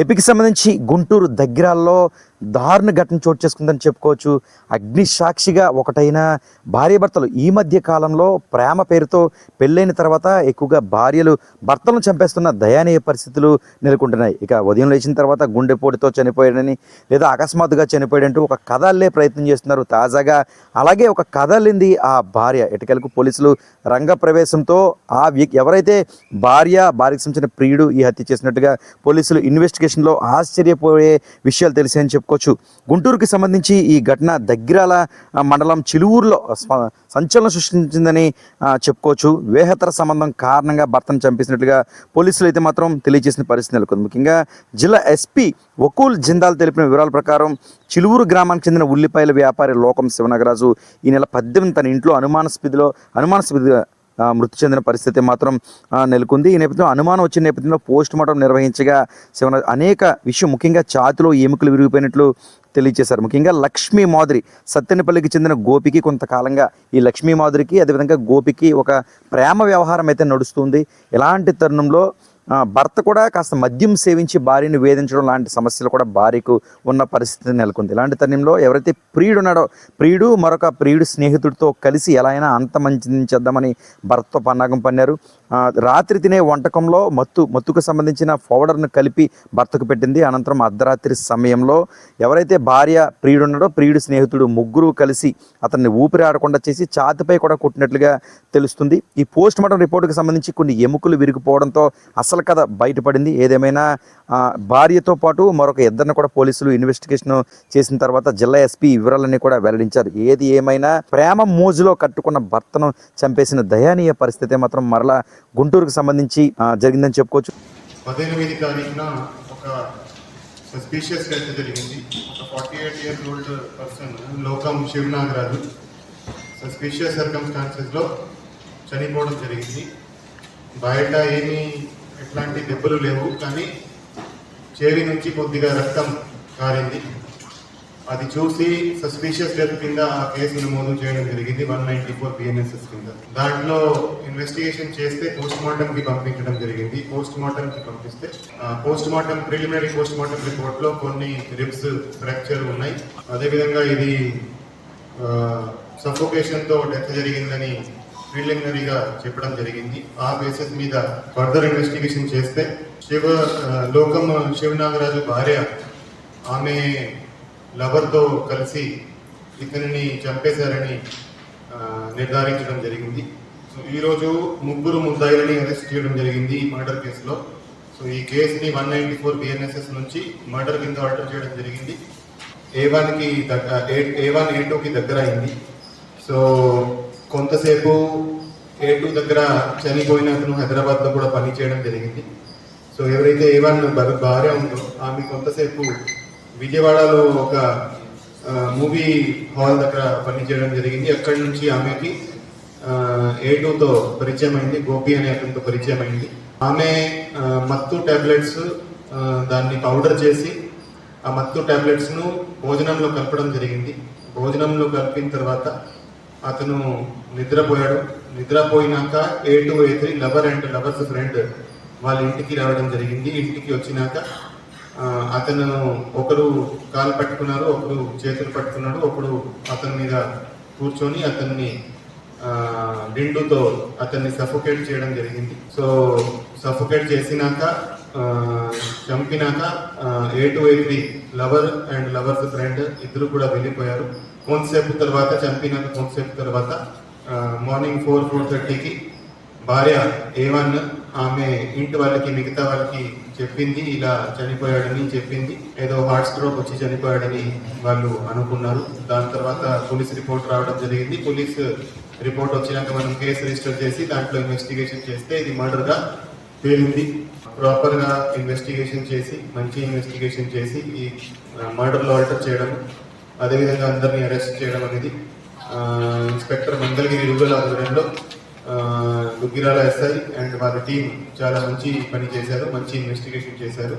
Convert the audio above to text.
ఏపీకి సంబంధించి గుంటూరు దగ్గరాల్లో దారుణ ఘటన చోటు చేసుకుందని చెప్పుకోవచ్చు. అగ్ని సాక్షిగా ఒకటైన భార్యాభర్తలు ఈ మధ్య కాలంలో ప్రేమ పేరుతో పెళ్ళైన తర్వాత ఎక్కువగా భార్యలు భర్తలను చంపేస్తున్న దయనీయ పరిస్థితులు నెలకొంటున్నాయి. ఇక ఉదయం లేచిన తర్వాత గుండెపోటుతో చనిపోయాడని లేదా అకస్మాత్తుగా చనిపోయాడంటూ ఒక కథ అల్లే ప్రయత్నం చేస్తున్నారు. తాజాగా అలాగే ఒక కథ అల్లింది ఆ భార్య. ఎటకెలకు పోలీసులు రంగప్రవేశంతో ఆ ఎవరైతే భార్యకి సంబంధించిన ప్రియుడు ఈ హత్య చేసినట్టుగా పోలీసులు ఇన్వెస్టిగేషన్లో ఆశ్చర్యపోయే విషయాలు తెలిసాయని చెప్పుకోవచ్చు. గుంటూరుకి సంబంధించి ఈ ఘటన దగ్గరాల మండలం చిలువూరులో సంచలనం సృష్టించిందని చెప్పుకోవచ్చు. వేహతర సంబంధం కారణంగా భర్తను చంపేసినట్లుగా పోలీసులు అయితే మాత్రం తెలియజేసిన పరిస్థితి నెలకొంది. ముఖ్యంగా జిల్లా ఎస్పీ వకూల్ జిందాల్ తెలిపిన వివరాల ప్రకారం చిలువూరు గ్రామానికి చెందిన ఉల్లిపాయల వ్యాపారి లోకం శివనాగరాజు ఈ నెల 18 తన ఇంట్లో అనుమానాస్పదిగా మృతి చెందిన పరిస్థితి మాత్రం నెలకొంది. ఈ నేపథ్యంలో అనుమానం వచ్చిన నేపథ్యంలో పోస్ట్ మార్టం నిర్వహించగా అనేక విషయం ముఖ్యంగా ఛాతిలో ఎముకలు విరిగిపోయినట్లు తెలియజేశారు. ముఖ్యంగా లక్ష్మీ మాధురి సత్తెనపల్లికి చెందిన గోపికి కొంతకాలంగా ఈ లక్ష్మీ మాధురికి అదేవిధంగా గోపికి ఒక ప్రేమ వ్యవహారం అయితే నడుస్తుంది. ఇలాంటి తరుణంలో భర్త కూడా కాస్త మద్యం సేవించి భార్యను వేధించడం లాంటి సమస్యలు కూడా భార్యకు ఉన్న పరిస్థితి నెలకొంది. ఇలాంటి తరుణంలో ఎవరైతే ప్రియుడు ఉన్నాడో మరొక ప్రియుడు స్నేహితుడితో కలిసి ఎలా అయినా అంతమందించేద్దామని భర్తతో పన్నాగం పన్నారు. రాత్రి తినే వంటకంలో మత్తుకు సంబంధించిన పౌడర్ను కలిపి భర్తకు పెట్టింది. అనంతరం అర్ధరాత్రి సమయంలో ఎవరైతే ప్రియుడు ఉన్నాడో ప్రియుడు స్నేహితుడు ముగ్గురు కలిసి అతన్ని ఊపిరి ఆడకుండా చేసి ఛాతిపై కూడా కొట్టినట్లుగా తెలుస్తుంది. ఈ పోస్ట్ మార్టం రిపోర్టుకు సంబంధించి కొన్ని ఎముకలు విరిగిపోవడంతో అసలు కథ బయటపడింది. ఏదేమైనా భార్యతో పాటు మరొక ఇద్దరిని కూడా పోలీసులు ఇన్వెస్టిగేషన్ చేసిన తర్వాత జిల్లా ఎస్పీ వివరాలన్నీ కూడా వెల్లడించారు. ఏది ఏమైనా ప్రేమ మోజులో కట్టుకున్న భర్తను చంపేసిన దయనీయ పరిస్థితి మాత్రం మరలా గుంటూరుకు సంబంధించి జరిగిందని చెప్పుకోవచ్చు. 18 తారీఖున ఒక సస్పీషియస్ డెత్ జరిగింది. ఒక 48 years old పర్సన్ లోకం శివనాగరాజు సస్పీషియస్ సర్కమ్స్టాన్సెస్లో చనిపోవడం జరిగింది. బయట ఎట్లాంటి దెబ్బలు లేవు, కానీ చేరి నుంచి కొద్దిగా రక్తం కారింది. అది చూసి సస్పీషియస్ డెత్ కింద ఆ కేసు నమోదు చేయడం జరిగింది 194 BNSS కింద. దాంట్లో ఇన్వెస్టిగేషన్ చేస్తే పోస్ట్ మార్టంకి పంపించడం జరిగింది. పోస్ట్ మార్టంకి పంపిస్తే ప్రిలిమినరీ పోస్ట్ మార్టం రిపోర్ట్లో కొన్ని రిబ్స్ ఫ్రాక్చర్ ఉన్నాయి. అదేవిధంగా ఇది సఫోకేషన్తో డెత్ జరిగిందని ప్రిలిమినరీగా చెప్పడం జరిగింది. ఆ బేసిస్ మీద ఫర్దర్ ఇన్వెస్టిగేషన్ చేస్తే లోకం శివనాగరాజు భార్య ఆమె లవర్తో కలిసి ఇతనిని చంపేశారని నిర్ధారించడం జరిగింది. సో ఈరోజు ముగ్గురు ముద్దాయిలని అరెస్ట్ చేయడం జరిగింది ఈ మర్డర్ కేసులో. సో ఈ కేసుని 194 BNSS నుంచి మర్డర్ కింద ఆర్డర్ చేయడం జరిగింది. A1 A2కి దగ్గర అయింది. సో కొంతసేపు A2 దగ్గర చనిపోయిన అతను హైదరాబాద్లో కూడా పని చేయడం జరిగింది. సో ఎవరైతే A1 భార్య ఉందో ఆమె కొంతసేపు విజయవాడలో ఒక మూవీ హాల్ దగ్గర పనిచేయడం జరిగింది. అక్కడి నుంచి ఆమెకి A2తో పరిచయం అయింది, గోపి అనే అతనితో పరిచయం అయింది. ఆమె మత్తు టాబ్లెట్స్ దాన్ని పౌడర్ చేసి ఆ మత్తు టాబ్లెట్స్ను భోజనంలో కలపడం జరిగింది. భోజనంలో కలిపిన తర్వాత అతను నిద్రపోయాడు. నిద్రపోయినాక A2 A3 lover and lovers friend వాళ్ళ ఇంటికి రావడం జరిగింది. ఇంటికి వచ్చినాక అతను ఒకరు కాలు పట్టుకున్నారు, ఒకరు చేతులు పట్టుకున్నాడు, ఒకడు అతని మీద కూర్చొని అతన్ని డిండుతో అతన్ని సఫోకేట్ చేయడం జరిగింది. సో సఫోకేట్ చేసినాక చంపినాక A2 A3 lover and lovers friend ఇద్దరు కూడా వెళ్ళిపోయారు. కొంతసేపు తర్వాత మార్నింగ్ 4:30కి భార్య A1 ఆమె ఇంటి వాళ్ళకి మిగతా వాళ్ళకి చెప్పింది, ఇలా చనిపోయాడని చెప్పింది. ఏదో హార్ట్ స్ట్రోక్ వచ్చి చనిపోయాడని వాళ్ళు అనుకున్నారు. దాని తర్వాత పోలీస్ రిపోర్ట్ రావడం జరిగింది. పోలీస్ రిపోర్ట్ వచ్చినాక మనం కేసు రిజిస్టర్ చేసి దాంట్లో ఇన్వెస్టిగేషన్ చేస్తే ఇది మర్డర్గా తేలింది. ప్రాపర్గా ఇన్వెస్టిగేషన్ చేసి మంచి ఇన్వెస్టిగేషన్ చేసి ఈ మర్డర్లో ఆల్టర్ చేయడం, అదేవిధంగా అందరినీ అరెస్ట్ చేయడం అనేది ఇన్స్పెక్టర్ మంగళగిరి రూరల్ ఆధ్వర్యంలో దుగ్గిరాల SI అండ్ వాళ్ళ టీం చాలా మంచి పని చేశారు, మంచి ఇన్వెస్టిగేషన్ చేశారు.